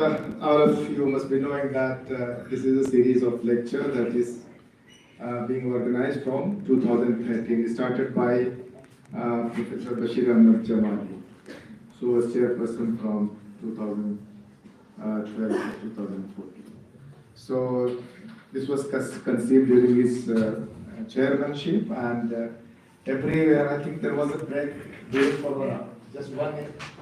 All of you must be knowing that this is a series of lecture that is being organized from 2013. It started by Professor Bashir Ahmed Jamali, who was chairperson from 2012 to 2014. So this was conceived during his chairmanship, and everywhere I think there was a break during Corona. Just one,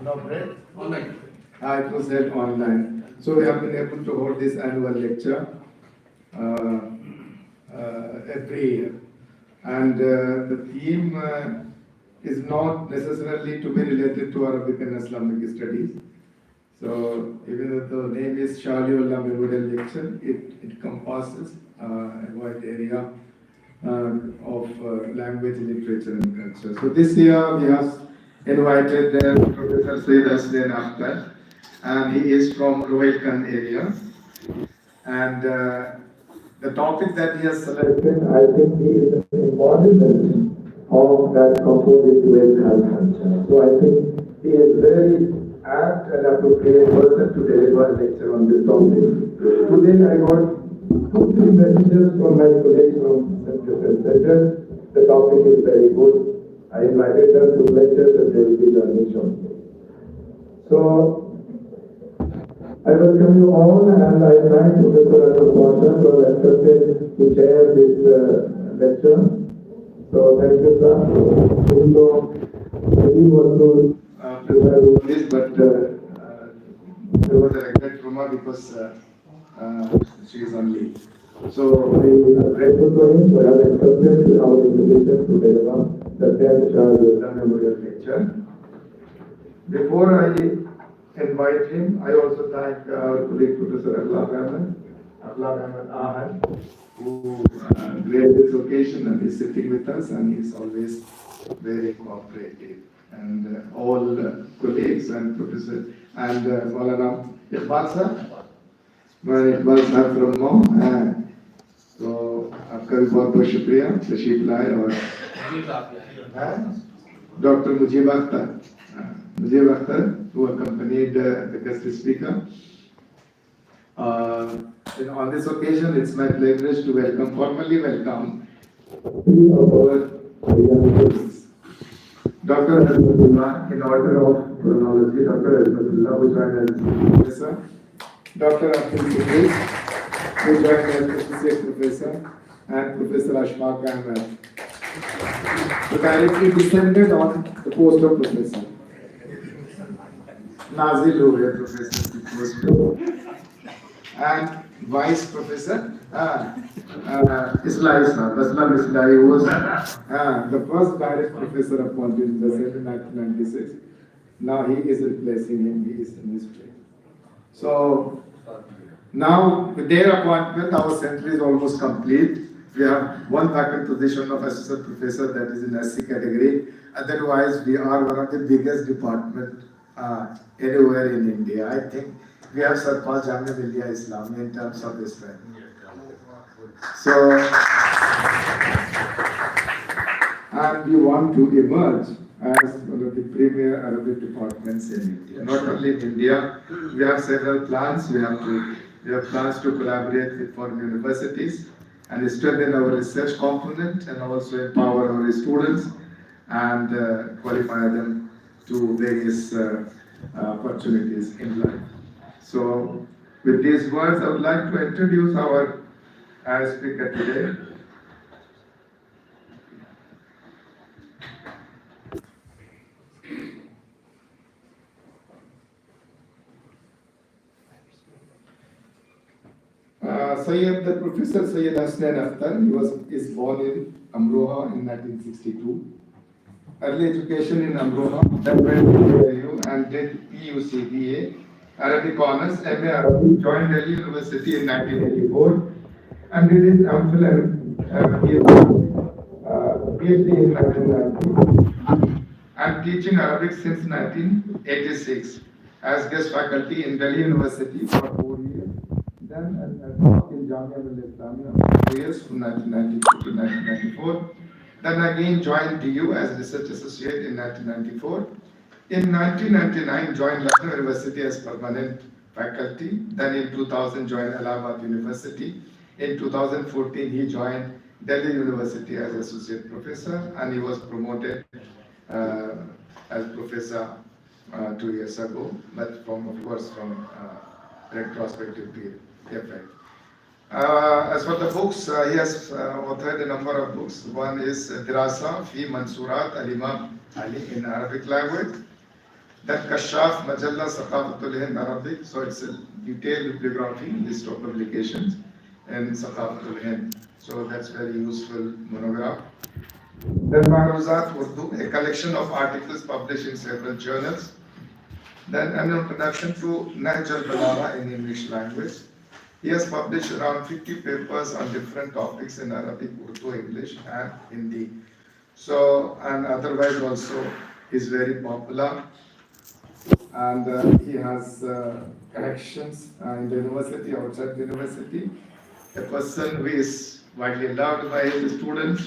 no break. Online. It was held online. So we have been able to hold this annual lecture uh, every year. And the theme is not necessarily to be related to Arabic and Islamic studies. So even though the name is Shaliullah Memorial Lecture, it encompasses a wide area of language, literature and culture. So this year we have invited Professor Sayyid Hasnain Akhtar, and he is from Rihilkhand area. And the topic that he has selected, I think he is an embodiment of that composite with culture. So I think he is very apt and appropriate person to deliver a lecture on this topic. Today I got two, three messages from my colleagues from different centers. The topic is very good. I invited them to lectures and they will be learning shortly. So I welcome you all, and I thank Professor Arun for accepting to chair this lecture. So thank you, sir. Even though he was to prepare this, but there was a regret from her because she is on leave. So we are grateful to him for having accepted our invitation to deliver the 10th Shah Memorial Lecture. Before I invite him, I also thank our colleague Professor Ahmed Ahad, who graced this occasion and is sitting with us, and he is always very cooperative. And all colleagues and professors and Maulana Iqbal sir, Maulana Iqbal sir from Mo. तो आपका भी बहुत बहुत शुक्रिया तशरीफ लाए और doctor Mujeeb Akhtar who accompanied the guest speaker. And on this occasion, it's my privilege to formally welcome three of our young colleagues. Dr. Azmatullah, in order of chronology, Dr. Azmatullah, who joined as professor, Dr. Abdul Siddiq, who joined as associate professor, and Professor Ashfaq Ahmed, who directly descended on the post of professor. Nazil हो गया professor की post पे, and vice professor Islai sir, Aslam Islai was the first direct professor appointed in the Senate in 1996. Now he is replacing him, he is in his place. So now with their appointment, our center is almost complete. We have one vacant position of assistant professor that is in SC category. Otherwise, we are one of the biggest department anywhere in India. I think we have surpassed Jamia Millia Islamia in terms of this strength. So, and we want to emerge as one of the premier Arabic departments in India. Not only in India, we have several plans. We have plans to collaborate with foreign universities and strengthen our research component and also empower our students and qualify them to various opportunities in life. So, with these words, I would like to introduce our speaker today. Professor Sayyid Hasnain Akhtar, is born in Amroha in 1962. Early education in Amroha, then went to AIU and did PUC Arabic Honors, MA Arabic, joined Delhi University in 1984 and did his MPhil and PhD in 1990 and teaching Arabic since 1986 as guest faculty in Delhi University for 4 years, then as in Jamia Millia Islamia 4 years from 1992 to 1994. Then again joined DU as research associate in 1994. In 1999, joined Lucknow University as permanent faculty. Then in 2000 joined Allahabad University. In 2014 he joined Delhi University as associate professor, and he was promoted uh, as professor 2 years ago, but of course from retrospective effect. As for the books, he has authored a number of books. One is Dirasa fi Mansurat al-Imam Ali in Arabic language. Then Kashaf Majalla Saqafatul Hind Arabic, so it's a detailed bibliography, list of publications in Saqafatul Hind. So that's very useful monograph. Then Mahruzat Urdu, a collection of articles published in several journals. Then an introduction to Nahj al-Balagha in English language. He has published around 50 papers on different topics in Arabic, Urdu, English, and Hindi. So, and otherwise also is very popular. And he has connections in the university, outside the university. A person who is widely loved by his students,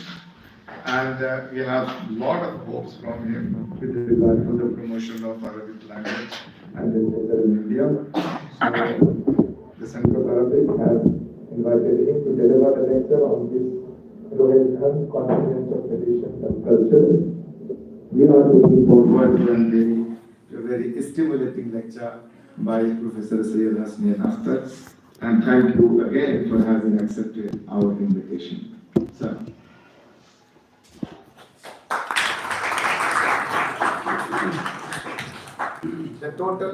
and we have a lot of hopes from him with regard to the promotion of Arabic language and literature in India. So, the Center of Arabic has invited him to deliver a lecture on this Rihilkhand confluence of traditions and culture. We are looking forward to a very stimulating lecture by Professor Sayyid Hasni Akhtar. And thank you again for having accepted our invitation. Sir. The total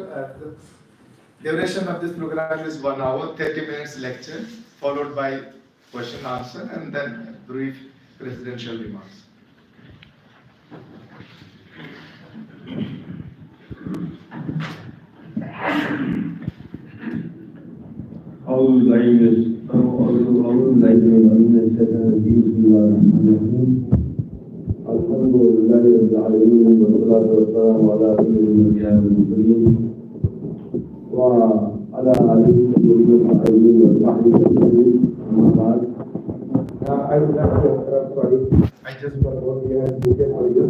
duration of this program is 1 hour, 30 minutes lecture, followed by question answer, and then brief presidential remarks. الحمد لله رب العالمين والصلاة والسلام على سيد الأنبياء والمرسلين وعلى آله وصحبه أجمعين أما بعد. I would like to interrupt, sorry. I just got one here and book it for you.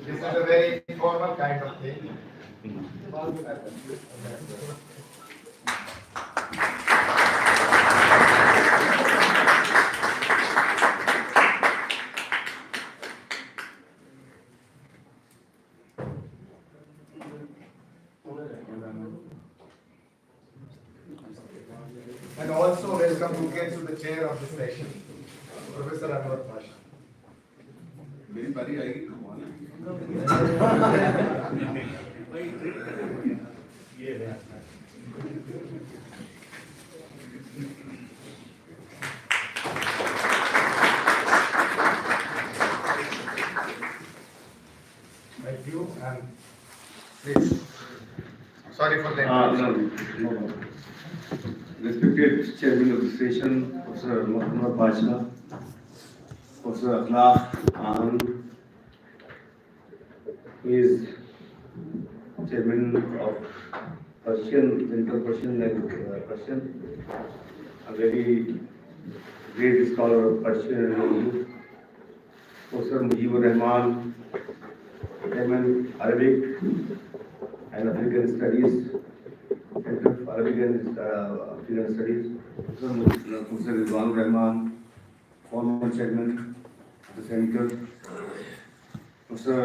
This is a very informal kind of thing. And also welcome again to the chair of the session, Professor Anwar Pasha. मेरी बारी आएगी Thank you, and please. Sorry for that. No. Respected Chairman of the session, Professor Anwar Pasha, Professor Akhlaq Khan, who is Chairman of Center Persian Language, Persian, a very great scholar of Persian and Urdu. Professor Mujibur Rahman, Chairman Arabic and African Studies, Center of Arabic and African Studies. Professor Rizwanur Rahman, former Chairman of the Center. Professor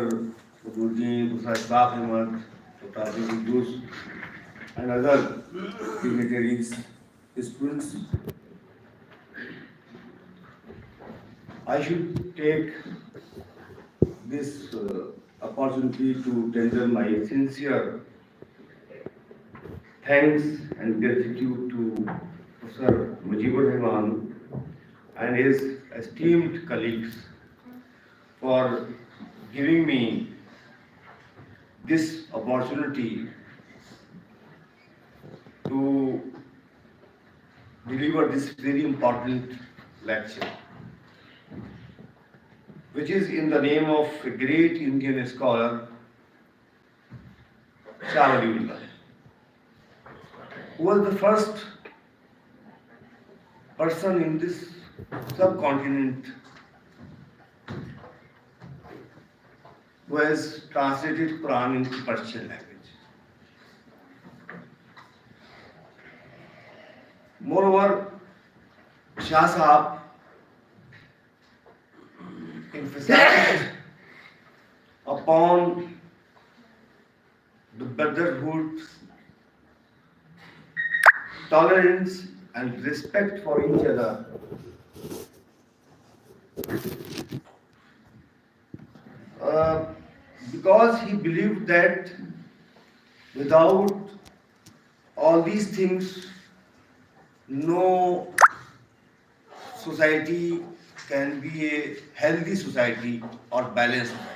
Gurji, Professor Isbaq Ahmad, Dr. Abdul Idus, and other dignitaries, students. I should take this opportunity to tender my sincere thanks and gratitude to Professor Mujibur Rahman and his esteemed colleagues for giving me this opportunity to deliver this very important lecture, which is in the name of a great Indian scholar, Shah Waliullah, who was the first person in this subcontinent who has translated Quran into Persian language. Moreover, Shah Sahab emphasized upon the brotherhood, tolerance, and respect for each other. Uh, because he believed that without all these things, no society can be a healthy society or balanced society.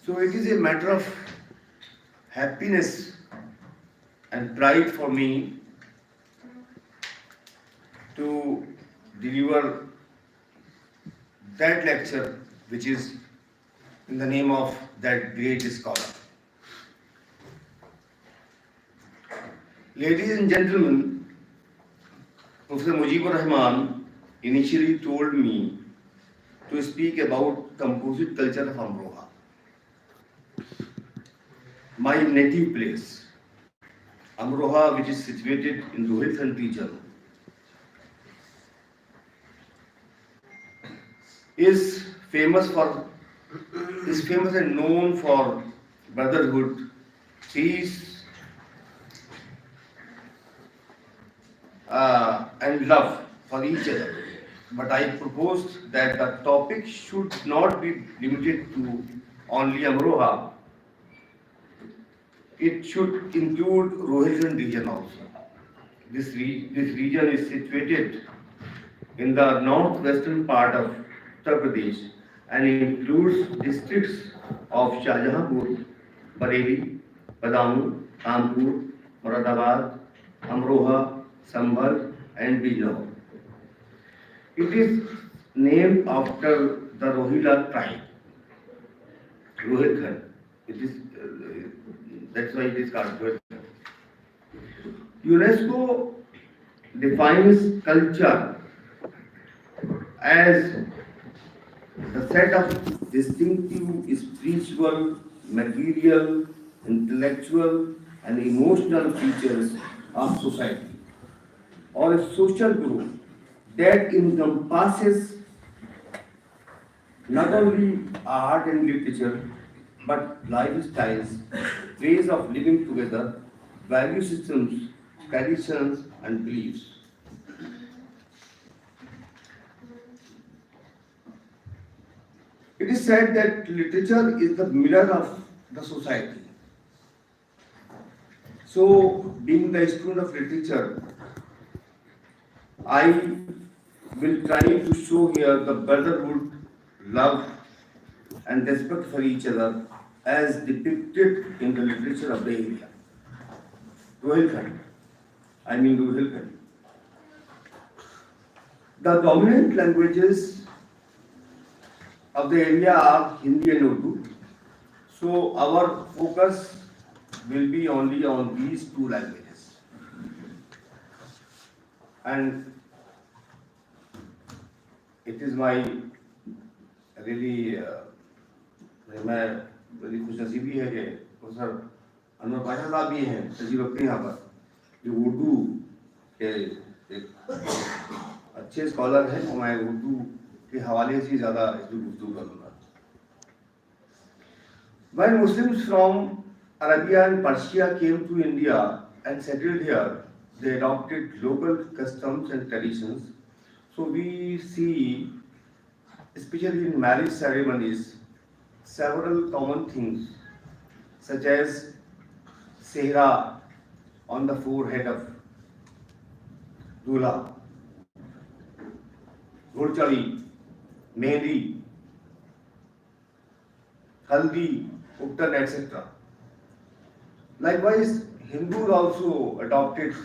So it is a matter of happiness and pride for me to deliver that lecture, which is in the name of that great scholar. Ladies and gentlemen, Professor Mujibur Rahman initially told me to speak about composite culture of Amroha, my native place. Amroha, which is situated in Rihilkhand region, is famous for is famous and known for brotherhood, peace, and love for each other. But I proposed that the topic should not be limited to only Amroha. It should include Rohilkhand region also. This region is situated in the northwestern part of Uttar Pradesh and includes districts of Shahjahanpur, Bareilly, Badaun, Kanpur, Moradabad, Amroha, Sambhal, and Bijnor. It is named after the Rohila tribe, Rohilkhand. It is that's why it is called Rohilkhand. UNESCO defines culture as the set of distinctive spiritual, material, intellectual, and emotional features of society or a social group that encompasses not only art and literature but lifestyles, ways of living together, value systems, traditions, and beliefs. It is said that literature is the mirror of the society. So, being the student of literature, I will try to show here the brotherhood, love, and respect for each other as depicted in the literature of the area. Rohilkhand, Rohilkhand. The dominant languages of the area are Hindi and Urdu. So our focus will be only on these two languages. And it is my really मैं बड़ी खुशनसीबी है कि professor Anwar Pasha साहब भी हैं सजीव अपने यहाँ पर जो उर्दू के एक अच्छे स्कॉलर हैं और मैं उर्दू के हवाले से ज़्यादा इसमें गुफ्तगू करूँगा. When Muslims from Arabia and Persia came to India and settled here, they adopted local customs and traditions. So we see, especially in marriage ceremonies, several common things such as sehra on the forehead of Dula, Ghurchali, Mehndi, Haldi, Uttan, etc. Likewise, Hindus also adopted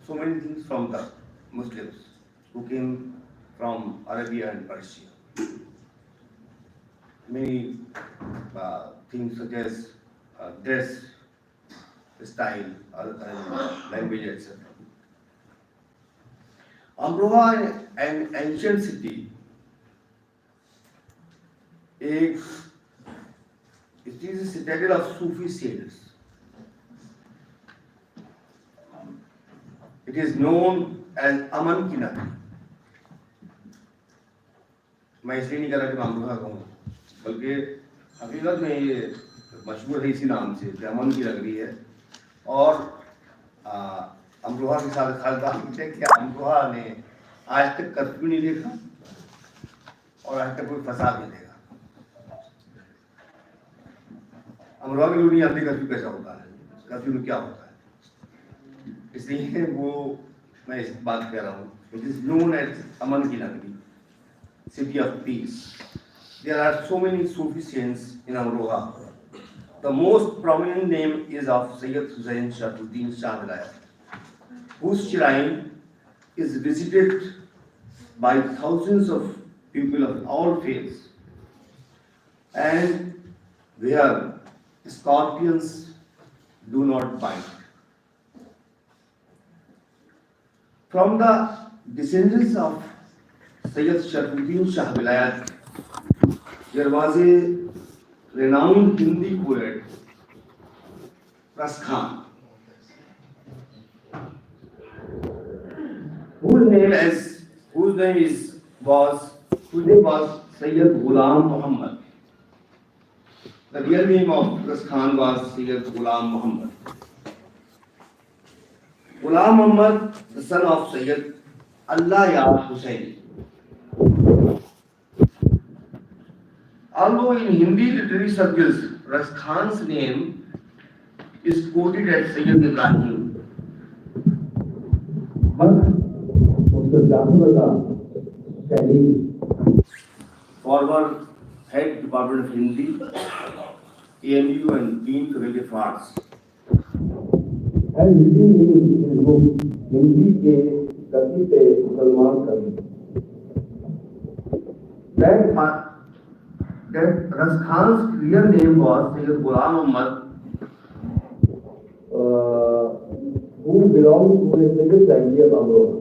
so many things from the Muslims who came from Arabia and Persia. Many things such as dress, style, language, etc. Amroha, an ancient city, it is a citadel of Sufi saints. It is known as अमन की नगरी. मैं इसलिए नहीं कह रहा कि मैं अमरोहा कहूँ, बल्कि हकीकत में ये मशहूर है इसी नाम से कि अमन की नगरी है. और अमरोहा के साथ खास है कि अमरोहा ने आज तक कर्फ्यू नहीं देखा और आज तक कोई फसाद नहीं देखा. अमरोहा के लोग नहीं जानते कर्फ्यू कैसा होता है, कर्फ्यू में क्या होता है. इसलिए वो मैं इस बात कह रहा हूँ. इट इज नोन एज अमन की नगरी, city of peace. There are so many Sufi saints in Amroha. The most prominent name is of Sayyid Hussain Sharafuddin Shah Wilayat, whose shrine is visited by thousands of people of all faiths, and where scorpions do not bite. From the descendants of Sayyid Sharafuddin Shah Wilayat, there was a renowned Hindi poet, Rihilkhand, whose name was Sayyid Ghulam Muhammad. The real name of Rihilkhand was Sayyid Ghulam Muhammad. Ghulam Muhammad, the son of Sayyid Allah Ya Hussain. Although in Hindi literary circles, Rihilkhand's name is quoted as Sayyid Ibrahim, but उसके जानवर का शैली former head department of Hindi, AMU and Dean Creative Arts. And Hindi के गति पे मुसलमान कवि. That Rihilkhand's real name was Sayyid Ghulam Muhammad, who belonged to a single family of Amroha.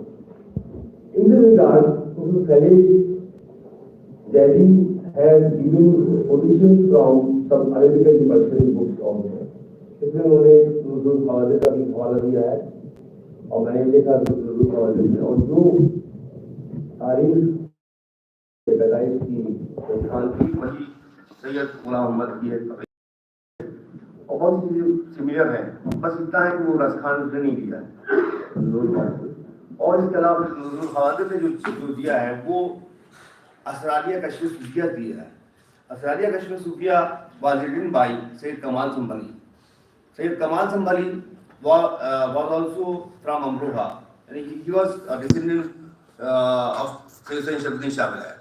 In this regard, Professor Khalid Delhi has given quotations from some Arabic and Persian books also. इसमें उन्होंने नज़ुल खवालिद का भी हवाला दिया है और मैंने देखा नज़ुल खवालिद में, और जो तारीख पैदाइश की खान की वही सैयद गुलाम मोहम्मद की है और बहुत चीज़ें सिमिलर है. बस इतना है कि वो रसखान ने नहीं दिया और इसके अलावा नज़ुल खवालिद ने जो दिया है वो असरारिया कश्फ सूफिया दिया है. असरारिया कश्फ सूफिया was written by Sayyid Kamal Sambali. Sayyid Kamal Sambali was also from Amroha, and he was a descendant of Sayyid Sharafuddin Shah Wilayat.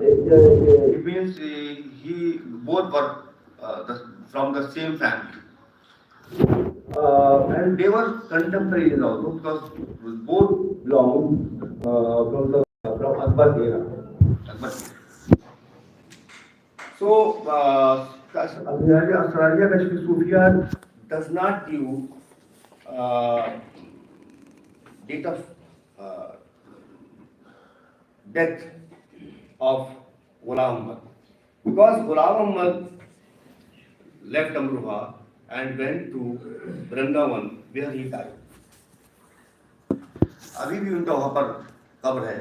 It means he both were from the same family, and they were contemporaries also because both belonged from Akbar era. So, Asrariya Kashfi Sufia does not give date of death of Ghulam Muhammad, because Ghulam Muhammad left Amroha and went to Vrindavan where he died. अभी भी उनका वहाँ पर कब्र है.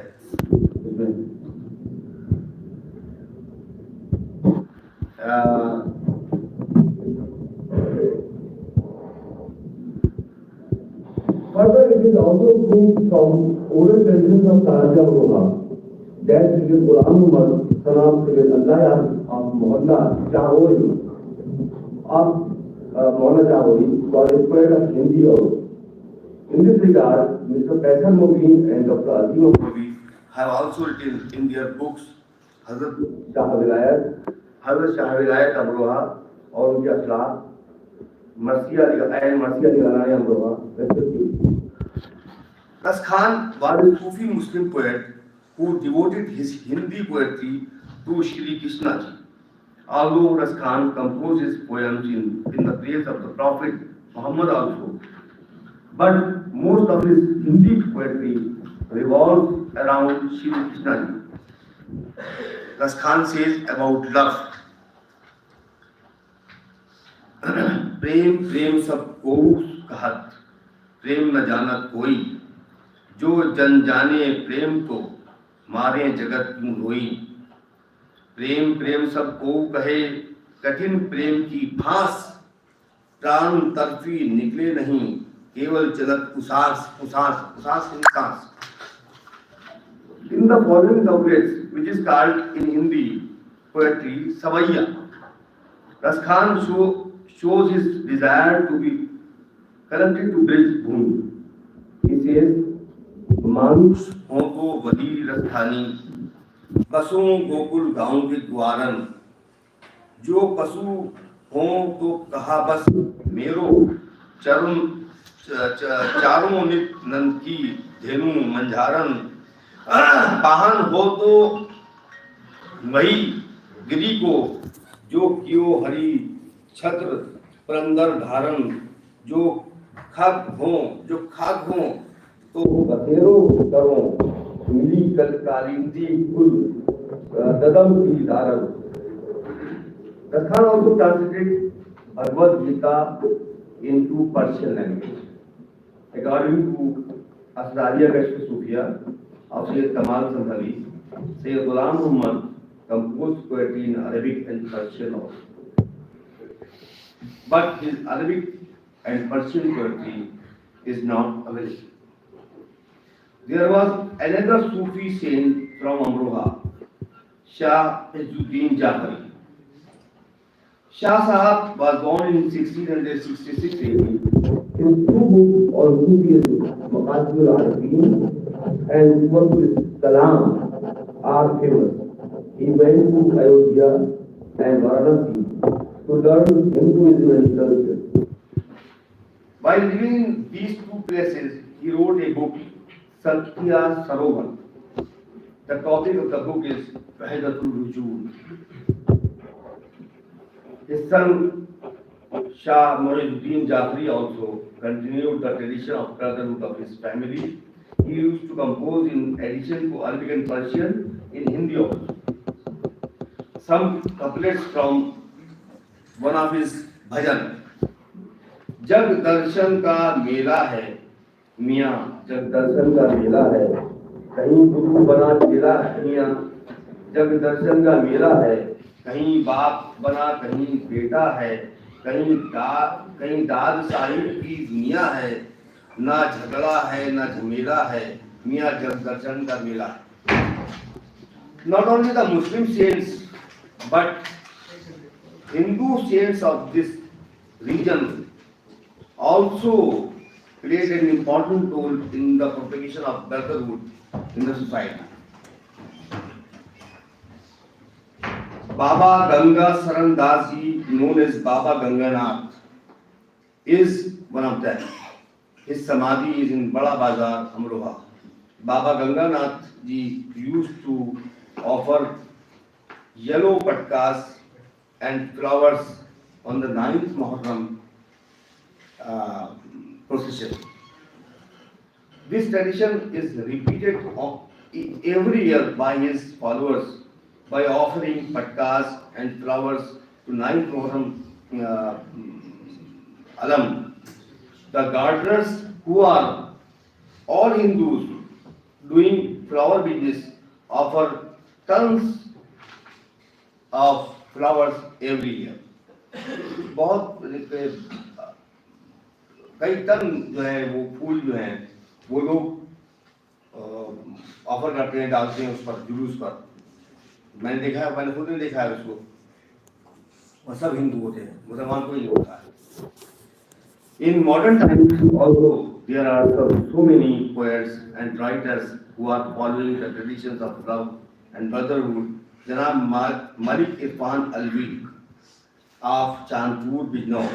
Further, it is also proved from oral traditions of Karaja Amroha that Sayyid Ghulam Muhammad, son of Sayyid Allah of Mohalla Jahori, Mohalla Jahori, was a poet of Hindi also. In this regard, Mr. Faisal Mubin and Dr. Azim Mubin have also written in their books Hazrat Shah Wilayat Amroha और उनके असलाफ मर्सिया निगरानी Amroha respectively. Rihilkhand was a Sufi Muslim poet who devoted his Hindi poetry to Shri Krishna ji. Although Rihilkhand composed his poems in the praise of the Prophet Muhammad also, but most of his Hindi poetry revolves around Shri Krishna ji. Rihilkhand says about love, प्रेम प्रेम सब को कहत, प्रेम न जानत कोई, जो जन जाने प्रेम तो मारे जगत क्यों रोई। प्रेम प्रेम सब को कहे, कठिन प्रेम की फांस, प्राण तर्फी निकले नहीं, केवल चलत उसास उसास उसास INSAS. In the following couplets, which is called in Hindi poetry Savaiya, Rihilkhand shows his desire to be connected to bridge bhumi. He says, मानुष हो तो वही रसधानी, बसों गोकुल गांव के द्वारन, जो पशु हो तो कहा बस मेरो, चरुण चारों नित नंद की धेनु मंझारन, वाहन हो तो वही गिरी को, जो कियो हरि छत्र पुरंदर धारण, जो खाक हो तो बतेरो करो, मिली कल कालिंदी कुल ददम की धारण। Rihilkhand also translated Bhagavad Gita into Persian language. According to Asrariya Kashf Sufia of Sayyid Kamal Sandhali, Sayyid Ghulam Muhammad composed poetry in Arabic and Persian also. But his Arabic and Persian poetry is not available. There was another Sufi saint from Amroha, Shah Izzuddin Jafari. Shah Sahab was born in 1666 AD. His two books on Sufism, Maqasid al-Arifin and Subul Kalam, are famous. He went to Ayodhya and Varanasi to learn Hinduism and culture. While living in these two places, he wrote a book, Satya Sarovar. The topic of the book is Wahdatul Wujud. His son Shah Muizuddin Jafri also continued the tradition of brotherhood of his family. He used to compose in addition to Arabic and Persian in Hindi also. Some couplets from one of his bhajan. जग दर्शन का मेला है मियाँ, जग दर्शन का मेला है, कहीं गुरु बना चेला है मियाँ, जग दर्शन का मेला है, कहीं बाप बना कहीं बेटा है, कहीं दाद साहिब की दुनिया है, ना झगड़ा है ना झमेला है, मियाँ जग दर्शन का मेला है. Not only the Muslim saints but Hindu saints of this region also played an important role in the propagation of brotherhood in the society. Baba Ganga Saran Das ji, known as Baba Ganganath, is one of them. His samadhi is in Bada Bazar, Amroha. Baba Ganganath ji used to offer yellow patkas and flowers on the 9th Muharram procession. This tradition is repeated every year by his followers by offering patkas and flowers to 9th Muharram Alam. The gardeners, who are all Hindus doing flower business, offer tons of flowers every year. बहुत कई ton जो है वो फूल जो हैं वो लोग offer करते हैं, डालते हैं उस पर, जुलूस पर. मैंने देखा है, मैंने खुद ने देखा है उसको. और सब हिंदू होते हैं, मुसलमान कोई नहीं होता है. In modern times also there are so many poets and writers who are following the traditions of love and brotherhood. Janab Malik Irfan Alvi of Chandpur, Bijnor,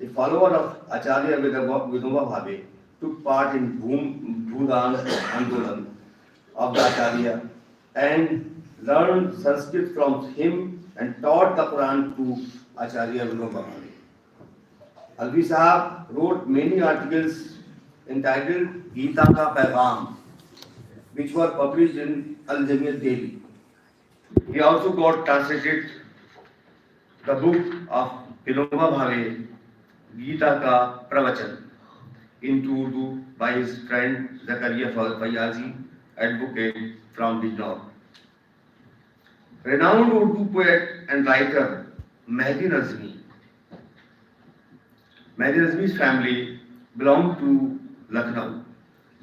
a follower of Acharya Vinoba Bhave, took part in Bhudan Andolan of the Acharya and learned Sanskrit from him and taught the Quran to Acharya Vinoba Bhave. Alvi Sahab wrote many articles entitled Gita Ka Paigam, which were published in Al Jamiyat Delhi. He also got translated the book of Vinoba Bhave, Gita Ka Pravachan. into Urdu by his friend Zakaria Fayazi, advocate from Bijnor. Renowned Urdu poet and writer Mehdi Nazmi. Mehdi Nazmi's family belonged to Lucknow,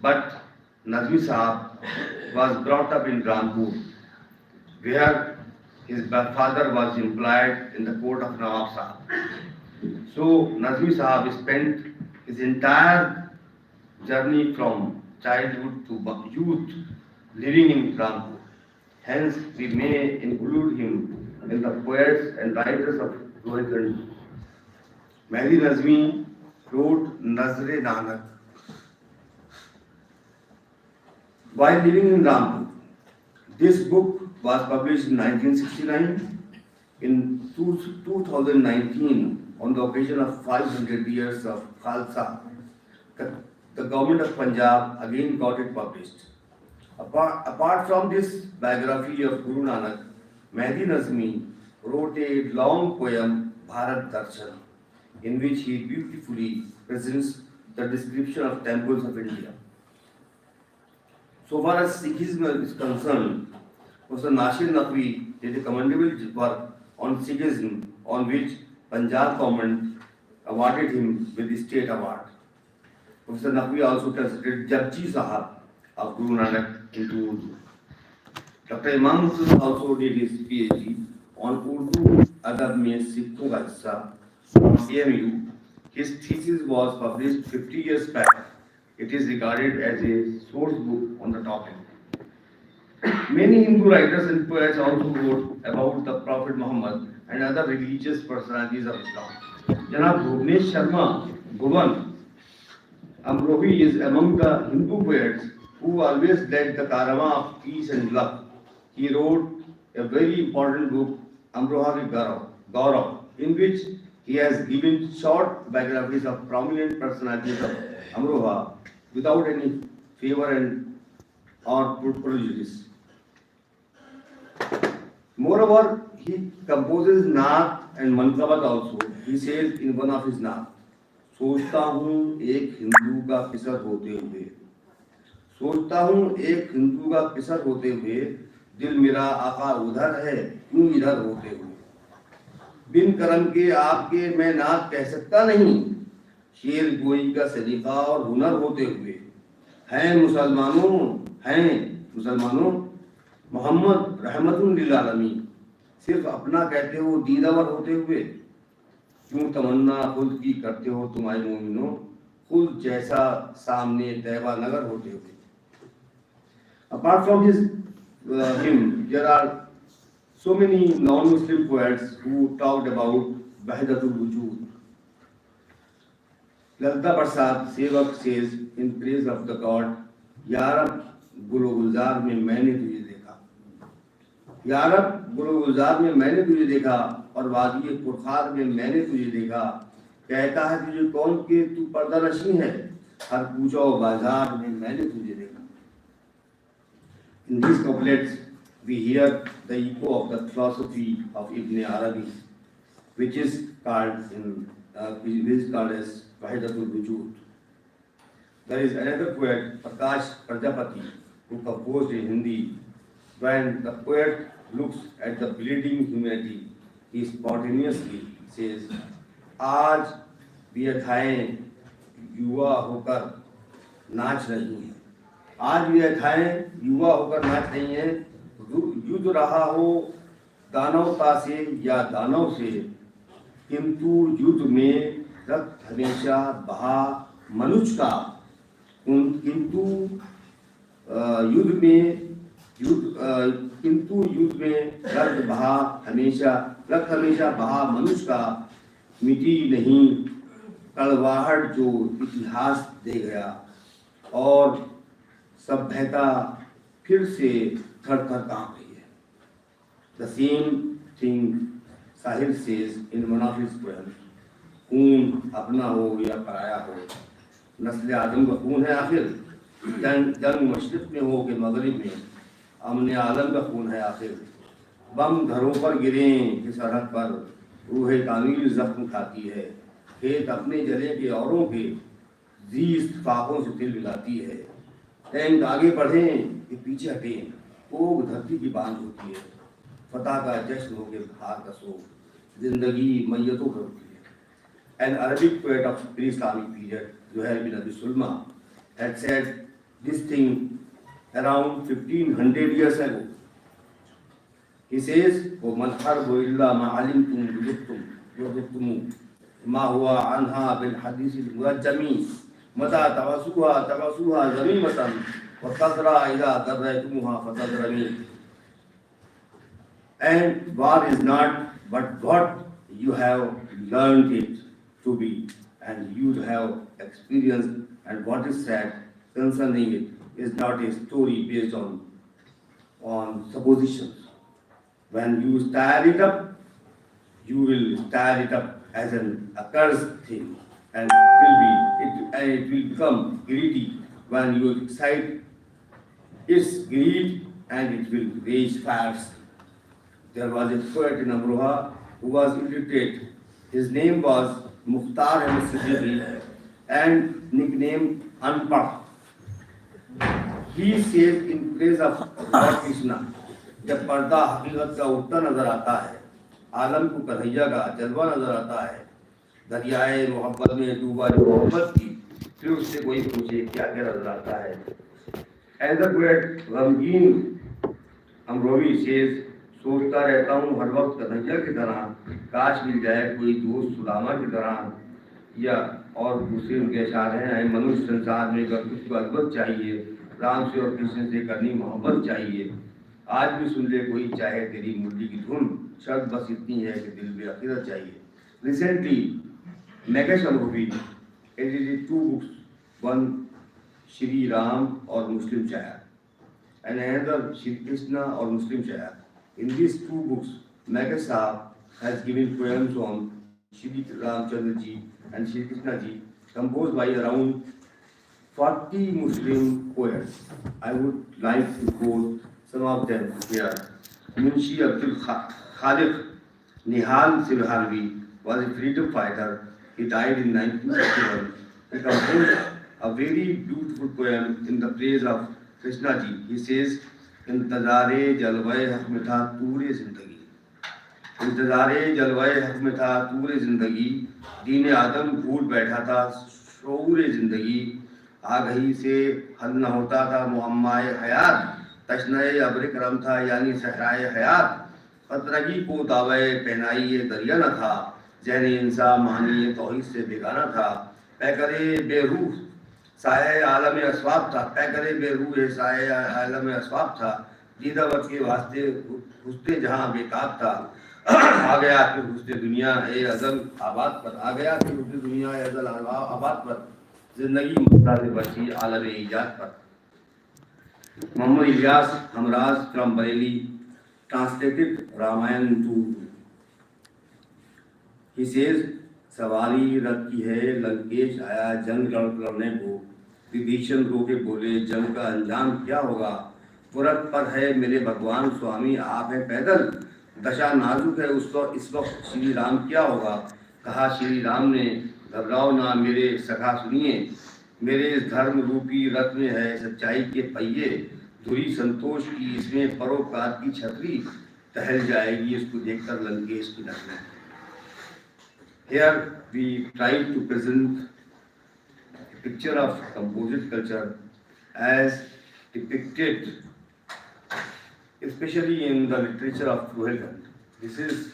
but Nazmi Sahab was brought up in Rampur, where his father was employed in the court of Nawab Sahab. So Nazmi Sahab spent his entire journey from childhood to youth living in Rampur. Hence, we may include him in the poets and writers of Rihilkhand. Mehdi Nazmi wrote Nazre Nanak while living in Rampur. This book was published in 1969. In 2019, on the occasion of 500 years of Khalsa, the government of Punjab again got it published. Apart from this biography of Guru Nanak, Mehdi Nazmi wrote a long poem, Bharat Darshan, in which he beautifully presents the description of temples of India. So far as Sikhism is concerned, Professor Nasir Naqvi did a commendable work on Sikhism, on which Punjab government awarded him with the state award. Professor Naqvi also translated Japji Sahab of Guru Nanak into Urdu. Dr. Imam Hussain also did his PhD on Urdu Adab mein Sikhon ka hissa from AMU. His thesis was published 50 years back. It is regarded as a source book on the topic. Many Hindu writers and poets also wrote about the Prophet Muhammad and other religious personalities of Islam. Janab Bhuvnesh Sharma Bhuvan Amrohi is among the Hindu poets who always led the caravan of peace and love. He wrote a very important book, Amroha Ki Gaurav, in which he has given short biographies of prominent personalities of Amroha without any favor and or prejudice. Moreover, he composes Naat and Mankabat also. He says in one of his Naat, सोचता हूँ एक हिंदू का kisser होते हुए, सोचता हूँ एक हिंदू का किसर होते हुए, दिल मेरा आका उधर है क्यों इधर होते हुए, बिन करम के आपके मैं नात कह सकता नहीं, शेर गोई का सलीका और हुनर होते हुए, हैं मुसलमानों मोहम्मद रहमतुन लिल आलमीन, सिर्फ अपना कहते हो दीदावर होते हुए, क्यों तमन्ना खुद की करते हो तुम आए मोमिनो, खुद जैसा सामने तैबा नगर होते हुए. Apart from him, there are so many non-Muslim poets who talked about Wahdatul Wujud. Lalita Prasad Sevak says in praise of the God, Ya Rab, गुलो गुलजार में मैंने तुझे देखा, या रब गुलो गुलजार में मैंने तुझे देखा और वादी पुरखार में मैंने तुझे देखा, कहता है तुझे कौन के तू पर्दा नशी है, हर पूछो बाजार में मैंने तुझे देखा. In these couplets we hear the echo of the philosophy of Ibn Arabi, which is called as Wahdatul Wujud. There is another poet, Prakash Prajapati, who composed in Hindi. When the poet looks at the bleeding humanity, he spontaneously says, आज व्यथाएं युवा होकर नाच रही हैं, आज व्यथाएं युवा होकर नाच रही हैं, युद्ध रहा हो दानवता से या दानव से, किंतु युद्ध में रक्त हमेशा बहा मनुष्य का, किंतु युद्ध में रक्त हमेशा बहा मनुष्य का, मिटी नहीं कड़वाहट जो इतिहास दे गया, और सभ्यता फिर से थर थर कांप रही है. The same thing Sahil says in one of his poems, खून अपना हो या पराया हो, नस्ल आदम का खून है आखिर, जंग मशरिक में हो कि मगरिब में, अमन आलम का खून है आखिर, बम घरों पर गिरे कि सड़क पर रूह कामिल जख्म खाती है, खेत अपने जले के औरों के, जी इत्तफाकों से दिल मिलाती है। टैंक आगे बढ़ें कि पीछे हटें, कोग धरती की बांध होती है। फतह का जश्न हो के हार का शोक, जिंदगी मैयतों पर होती है। An Arabic poet of pre-Islamic period, Zuhair bin Abi Sulma, had said this thing around 1500 years ago. He says, وَمَا الْحَرْبُ إِلَّا مَا عَلِمْتُمْ يُغْضِبْتُمُ ما هو عنها بالحديث المرجم متى تبسوها ذميمة وقدرا إذا دريتموها فتدرمي. And war is not but what you have learned it to be and you have experienced, and what is said concerning it is not a story based on suppositions. When you stir it up, you will stir it up as an accursed thing, and it will become greedy when you excite its greed, and it will raise fires. There was a poet in Amroha who was illiterate. His name was Mukhtar Ahmed Siddiqui and nicknamed Anpad. He says in praise of Lord Krishna, जब पर्दा हकीकत का उठता नजर आता है, आलम को कन्हैया का जलवा नजर आता है, दरियाए मोहब्बत में डूबा जो मोहब्बत की, फिर उससे कोई पूछे क्या क्या नजर आता है. Another poet गमगीन अमरोही says, सोचता रहता हूँ हर वक्त कन्हैया की तरह, काश मिल जाए कोई दोस्त सुदामा की तरह. या और दूसरे उनके अशार हैं, मनुष्य संसार में अगर कुछ अद्भुत चाहिए, राम से और कृष्ण से करनी मोहब्बत चाहिए. आज भी सुन ले कोई चाहे तेरी मुरली की धुन, शर्त बस इतनी है कि दिल में अकीदत चाहिए. Recently, Nagesh Amrohi edited 2 books, one Shri Ram or Muslim Shair, and another Shri Krishna or Muslim Shair. In these 2 books, Nagesh Sahab has given poems on Shri Ramchandra ji and Shri Krishna ji, composed by around 40 Muslim poets. I would like to quote some of them here. Munshi Abdul Khaliq Nihal Silharvi was a freedom fighter. He died in 1961. He composed a very beautiful poem in the praise of Krishna ji. He says, इंतज़ारे जलवाए हक में था तूरे ज़िंदगी, इंतज़ारे जलवाए हक में था तूरे ज़िंदगी, दीन आदम भूल बैठा था शऊरे ज़िंदगी, आगही से हल न होता था मुअम्माए हयात, तशनाए अब्र करम था यानी सहराए हयात, फतरगी को दावे पहनाई ये दरिया न था, जहन इंसान मानी तौहीद से बेगाना था. पैकरे बेरूह साये आलम अस्वाब था, पैकरे बेरूह साये आलम अस्वाब था, दीदा वक्त के वास्ते हुस्ते जहाँ बेताब था. आ गया फिर हुस्ते दुनिया ए अजल आबाद पर, आ गया फिर हुस्ते दुनिया ए अजल आबाद पर, जिंदगी मुद्दा से बची आलम ईजाद पर. Mohammad Ilyas Hamraz from Bareilly translated Ramayana to. He says, सवारी रथ की है लंकेश आया जंग लड़ने को, विभीषण रो के बोले जंग का अंजाम क्या होगा, पुरत पर है मेरे भगवान स्वामी आप हैं पैदल, दशा नाजुक है उस वक्त इस वक्त श्री राम क्या होगा. कहा श्री राम ने घबराओ ना मेरे सखा सुनिए, मेरे इस धर्म रूपी रथ में है सच्चाई के पहिए, धुरी संतोष की इसमें परोपकार की छतरी, टहल जाएगी इसको देखकर लंकेश की नजरें. Here we try to present a picture of composite culture as depicted especially in the literature of Rihilkhand. This is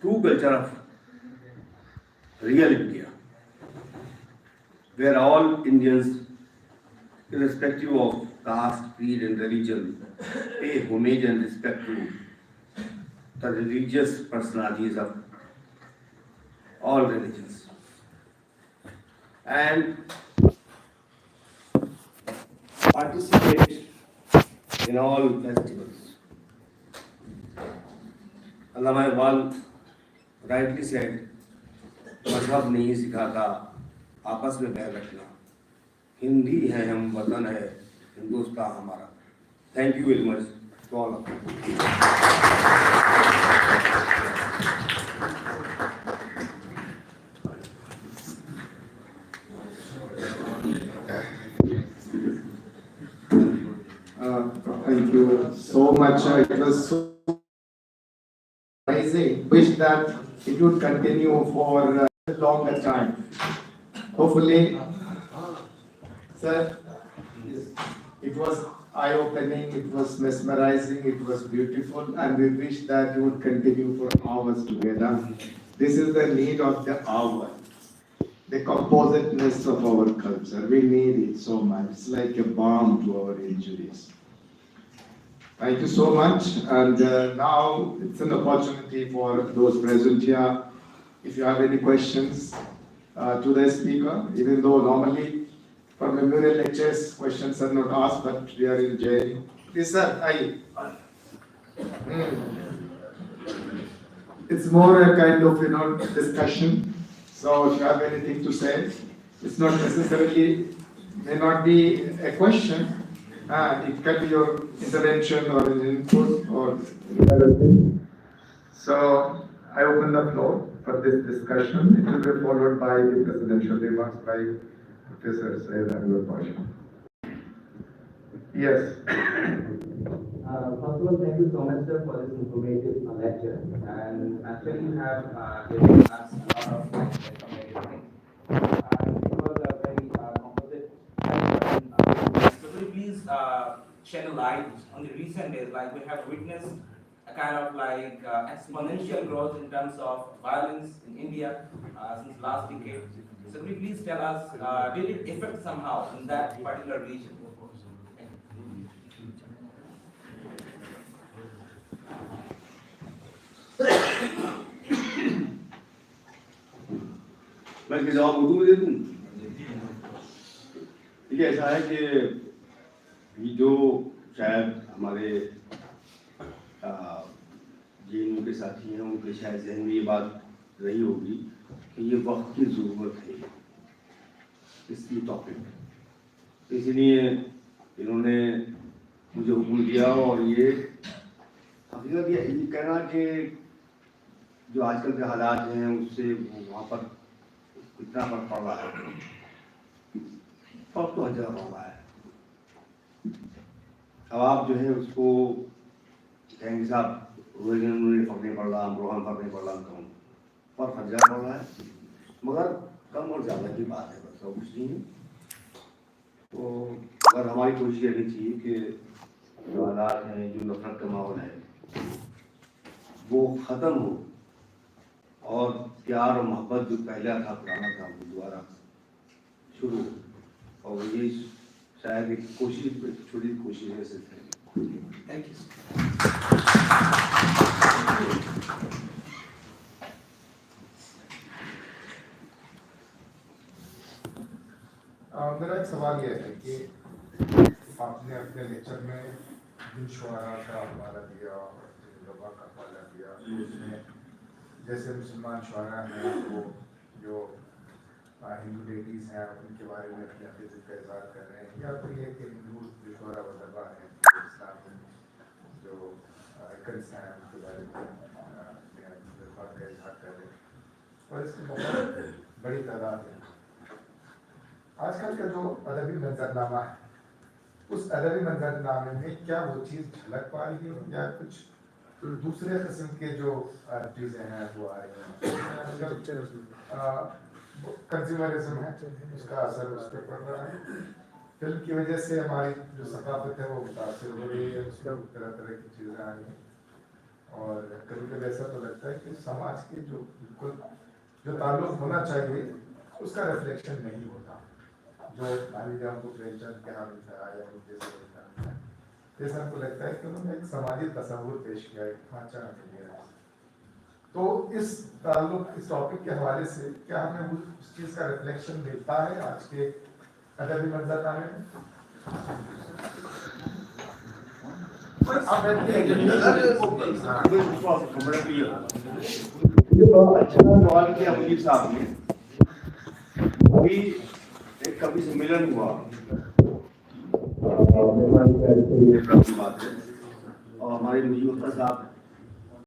true culture of real India, where all Indians, irrespective of caste, creed and religion, pay homage and respect to the religious personalities of all religions and participate in all festivals. Allama Iqbal rightly said, मजहब नहीं सिखाता आपस में बैर रखना, हिंदी है हम वतन है हिंदुस्तान हमारा. Thank you very much to all of you. was so amazing. Wish that it would continue for a longer time. Hopefully, sir, it was eye-opening, it was mesmerizing, it was beautiful, and we wish that it would continue for hours together. This is the need of the hour, the compositeness of our culture. We need it so much. It's like a balm to our injuries. Thank you so much. And now it's an opportunity for those present here. If you have any questions to the speaker, even though normally for memorial lectures questions are not asked, but we are in jail. Yes, sir. It's more a kind of discussion. So if you have anything to say, it's not necessarily may not be a question. It can be your intervention or an input or other thing. So I open the floor for this discussion. It will be followed by the presidential remarks by Professor Syed Anwar Pasha. Yes. First of all, thank you so much, sir, for this informative lecture. And actually, you have given us a lot of informative things. And it was a very composite. So, could you please shed a light on the recent days? Like, we have witnessed a kind of like exponential growth in terms of violence in India since last decade. So, could you please tell us, did it affect somehow in that particular region? मैं इसके जवाब उर्दू में दे दूँ। देखिए ऐसा है कि ये जो शायद हमारे जिन के साथी हैं उनके शायद जहन में ये बात रही होगी कि ये वक्त की ज़रूरत है इसकी टॉपिक, इसलिए इन्होंने मुझे हुक्म दिया। और ये हकीकत ये कहना कि जो आजकल के हालात हैं उससे वहाँ पर कितना फर्क पड़ रहा है, फर्क तो हर जगह पड़ रहा है। अब आप जो है उसको कहेंगे साहब रोहिंग्या में फर्क नहीं पड़ रहा, अमरोहा में फर्क नहीं पड़ रहा, कहूँ फर्क हर जगह पड़ रहा है, मगर कम और ज़्यादा की बात है, बस और कुछ नहीं है। तो अगर हमारी कोशिश ये चाहिए कि जो हालात हैं, जो नफरत का माहौल है वो ख़त्म हो और प्यार और मोहब्बत जो पहला था, पुराना था, वो दोबारा शुरू हो। और ये शायद एक कोशिश, छोटी कोशिश है सिर्फ। Thank you. मेरा एक सवाल यह है कि आपने अपने लेक्चर में जिन शुआरा का हवाला दिया और जिन लोगों का हवाला दिया, उसमें जैसे मुसलमान शुआरा हैं वो जो हिंदू लेडीज़ हैं उनके बारे में अपने अकीदत का इज़हार कर रहे हैं, या फिर ये कि हिंदू जो शुआरा वज़बा हैं इस्लामी जो आइकन्स हैं उनके बारे में अपने जज्बात का इज़हार कर रहे हैं, और इसकी बहुत बड़ी तादाद है। आजकल का जो अदबी मंजरनामा है, उस अदबी मंजरनामे में क्या वो चीज़ झलक पा रही है या कुछ दूसरे किस्म के जो चीज़ें हैं वो आ रही हैं? कंज्यूमरिज्म है, उसका असर उस पर पड़ रहा है। फिल्म की वजह से हमारी जो सकाफत है वो मुतासिर हो रही है, उसमें तरह तरह की चीज़ें आ रही हैं, और कभी कभी ऐसा तो लगता है कि समाज के जो बिल्कुल जो ताल्लुक होना चाहिए उसका रिफ्लेक्शन नहीं होता। जो मान लीजिए हमको प्रेमचंद के यहाँ मिलता है या मुझे से मिलता है, जैसे हमको लगता है कि उन्होंने एक समाजी तस्वुर पेश किया है, ढांचा नहीं है। तो इस ताल्लुक, इस टॉपिक के हवाले से क्या हमें उस चीज़ का रिफ्लेक्शन मिलता है आज के अदबी मंजरनामे में? अच्छा सवाल किया मुनीर साहब ने। अभी एक कवि सम्मेलन हुआ, बात है, और हमारे मुजीब साहब